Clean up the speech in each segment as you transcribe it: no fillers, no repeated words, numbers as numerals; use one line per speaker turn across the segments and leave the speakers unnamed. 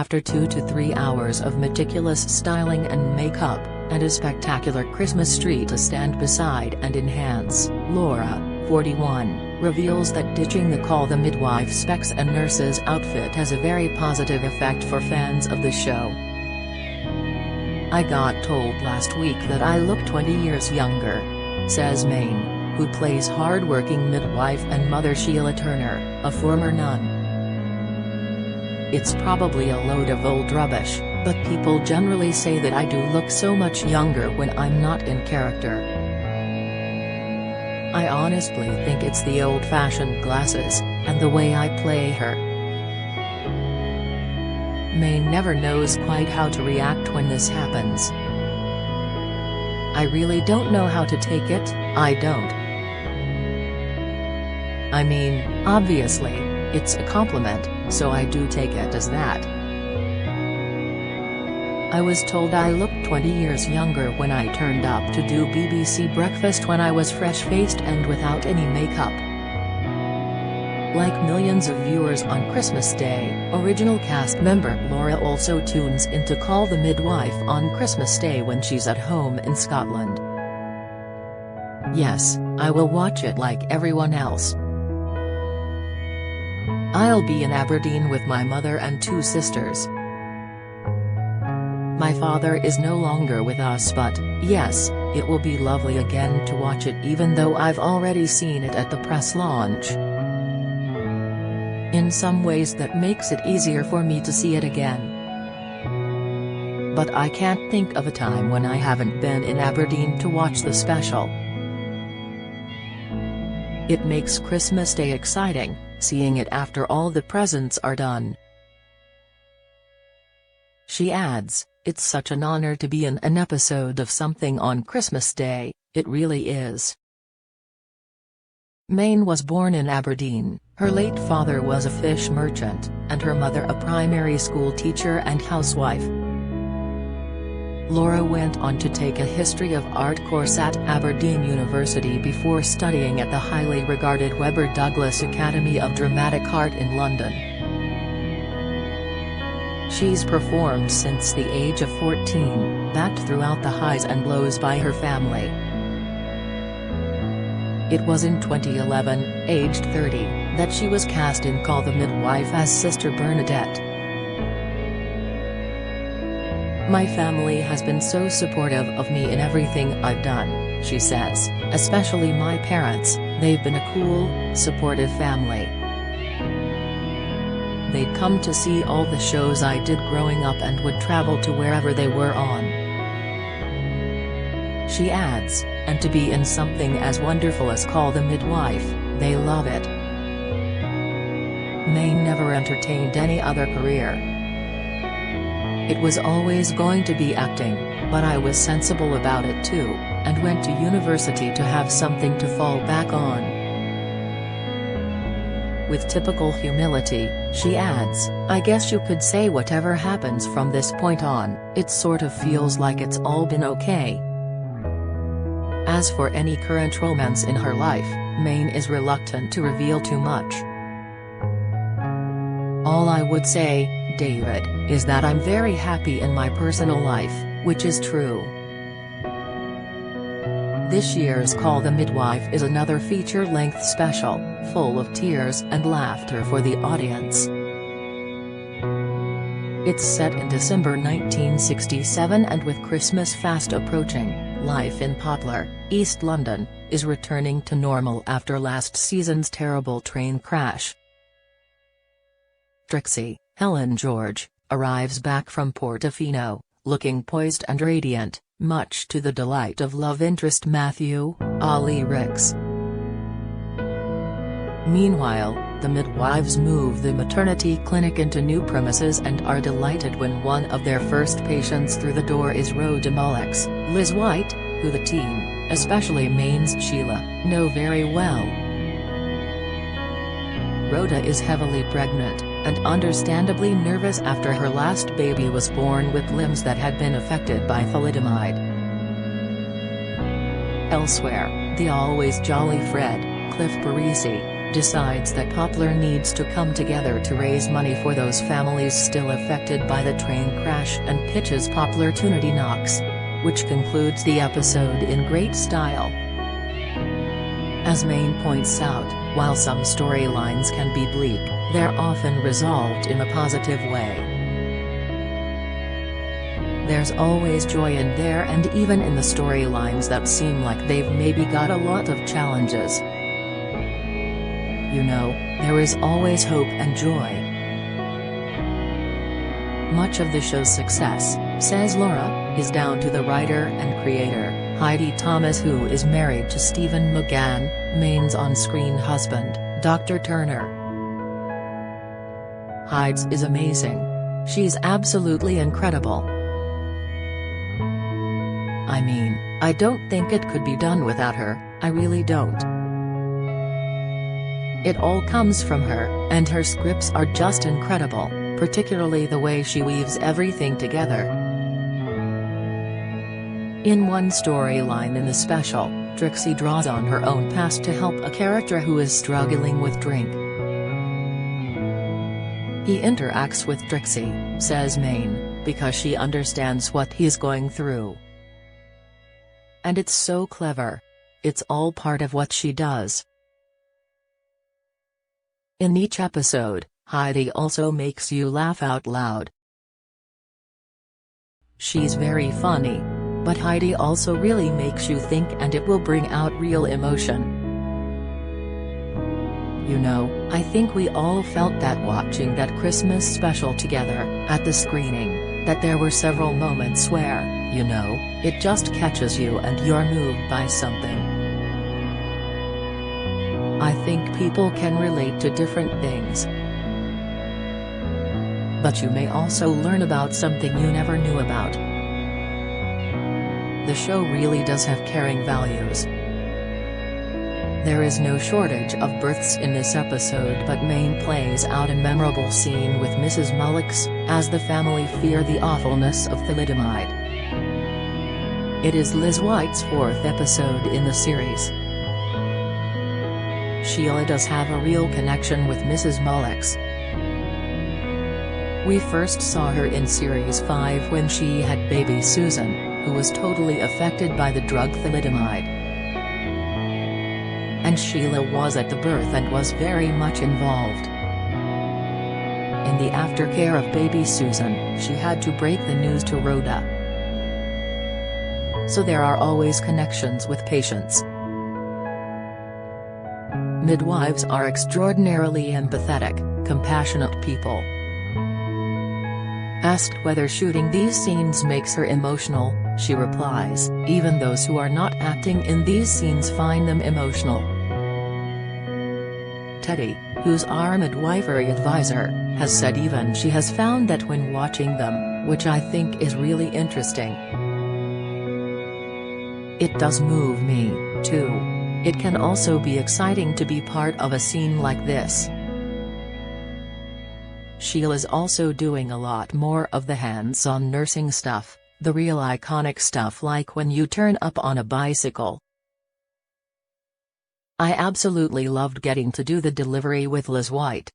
After 2 to 3 hours of meticulous styling and makeup, and a spectacular Christmas tree to stand beside and enhance, Laura, 41, reveals that ditching the Call the Midwife specs and nurse's outfit has a very positive effect for fans of the show. "I got told last week that I look 20 years younger," says Maine, who plays hard-working midwife and mother Sheila Turner, a former nun. "It's probably a load of old rubbish, but people generally say that I do look so much younger when I'm not in character. I honestly think it's the old-fashioned glasses, and the way I play her." Maine never knows quite how to react when this happens. "I really don't know how to take it, I don't. I mean, obviously, it's a compliment, so I do take it as that. I was told I looked 20 years younger when I turned up to do BBC Breakfast when I was fresh-faced and without any makeup." Like millions of viewers on Christmas Day, original cast member Laura also tunes in to Call the Midwife on Christmas Day when she's at home in Scotland. "Yes, I will watch it like everyone else. I'll be in Aberdeen with my mother and 2 sisters. My father is no longer with us, but, yes, it will be lovely again to watch it even though I've already seen it at the press launch. In some ways that makes it easier for me to see it again. But I can't think of a time when I haven't been in Aberdeen to watch the special. It makes Christmas Day exciting, seeing it after all the presents are done." She adds, "It's such an honor to be in an episode of something on Christmas Day, it really is." Maine was born in Aberdeen. Her late father was a fish merchant, and her mother a primary school teacher and housewife. Laura went on to take a History of Art course at Aberdeen University before studying at the highly regarded Webber Douglas Academy of Dramatic Art in London. She's performed since the age of 14, backed throughout the highs and lows by her family. It was in 2011, aged 30, that she was cast in Call the Midwife as Sister Bernadette. "My family has been so supportive of me in everything I've done," she says, "especially my parents, they've been a cool, supportive family. They'd come to see all the shows I did growing up and would travel to wherever they were on." She adds, "And to be in something as wonderful as Call the Midwife, they love it." Maine never entertained any other career. "It was always going to be acting, but I was sensible about it too, and went to university to have something to fall back on." With typical humility, she adds, "I guess you could say whatever happens from this point on, it sort of feels like it's all been okay." As for any current romance in her life, Maine is reluctant to reveal too much. "All I would say, David, is that I'm very happy in my personal life, which is true." This year's Call the Midwife is another feature-length special, full of tears and laughter for the audience. It's set in December 1967 and with Christmas fast approaching, life in Poplar, East London, is returning to normal after last season's terrible train crash. Trixie, Helen George, arrives back from Portofino, looking poised and radiant, much to the delight of love interest Matthew, Ali Ricks. Meanwhile, the midwives move the maternity clinic into new premises and are delighted when one of their first patients through the door is Rhoda Mullock's, Liz White, who the team, especially Maine's Sheila, know very well. Rhoda is heavily pregnant, and understandably nervous after her last baby was born with limbs that had been affected by thalidomide. Elsewhere, the always jolly Fred, Cliff Parisi, decides that Poplar needs to come together to raise money for those families still affected by the train crash and pitches Poplar to Nutty Knox, which concludes the episode in great style. As Maine points out, while some storylines can be bleak, they're often resolved in a positive way. There's always joy in there, and even in the storylines that seem like they've maybe got a lot of challenges. You know, there is always hope and joy. Much of the show's success, says Laura, is down to the writer and creator, Heidi Thomas, who is married to Stephen McGann, Maine's on-screen husband, Dr. Turner. Heidi's is amazing. She's absolutely incredible. I mean, I don't think it could be done without her, I really don't. It all comes from her, and her scripts are just incredible, particularly the way she weaves everything together. In one storyline in the special, Trixie draws on her own past to help a character who is struggling with drink. He interacts with Trixie, says Maine, because she understands what he's going through. And it's so clever. It's all part of what she does. In each episode, Heidi also makes you laugh out loud. She's very funny. But Heidi also really makes you think, and it will bring out real emotion. You know, I think we all felt that watching that Christmas special together, at the screening, that there were several moments where, you know, it just catches you and you're moved by something. I think people can relate to different things. But you may also learn about something you never knew about. The show really does have caring values. There is no shortage of births in this episode, but Maine plays out a memorable scene with Mrs. Mullox, as the family fear the awfulness of thalidomide. It is Liz White's 4th episode in the series. Sheila does have a real connection with Mrs. Mullox. We first saw her in Series 5 when she had baby Susan, who was totally affected by the drug thalidomide. And Sheila was at the birth and was very much involved. In the aftercare of baby Susan, she had to break the news to Rhoda. So there are always connections with patients. Midwives are extraordinarily empathetic, compassionate people. Asked whether shooting these scenes makes her emotional, she replies, even those who are not acting in these scenes find them emotional. Teddy, who's our midwifery advisor, has said even she has found that when watching them, which I think is really interesting. It does move me, too. It can also be exciting to be part of a scene like this. Sheila's also doing a lot more of the hands-on nursing stuff, the real iconic stuff like when you turn up on a bicycle. I absolutely loved getting to do the delivery with Liz White.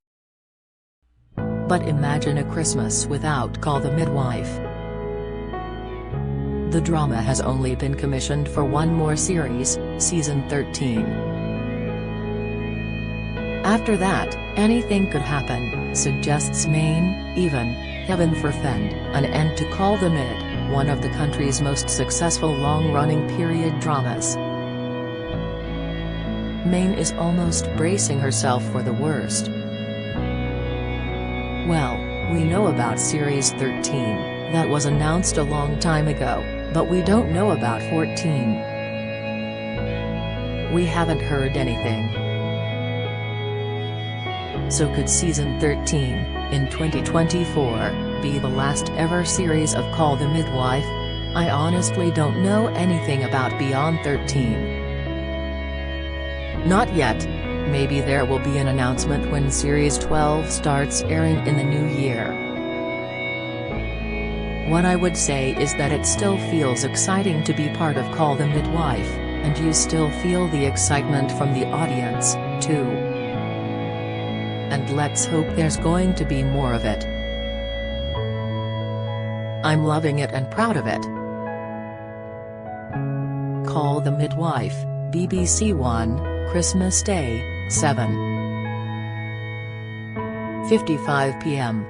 But imagine a Christmas without Call the Midwife. The drama has only been commissioned for one more series, season 13. After that, anything could happen, suggests Maine, even, heaven forfend, an end to Call the Mid, one of the country's most successful long-running period dramas. Maine is almost bracing herself for the worst. Well, we know about Series 13, that was announced a long time ago, but we don't know about 14. We haven't heard anything. So could Season 13, in 2024, be the last ever series of Call the Midwife? I honestly don't know anything about Beyond 13. Not yet. Maybe there will be an announcement when Series 12 starts airing in the new year. What I would say is that it still feels exciting to be part of Call the Midwife, and you still feel the excitement from the audience, too. and let's hope there's going to be more of it. I'm loving it and proud of it. Call the Midwife, BBC One, Christmas Day, 7:55 p.m.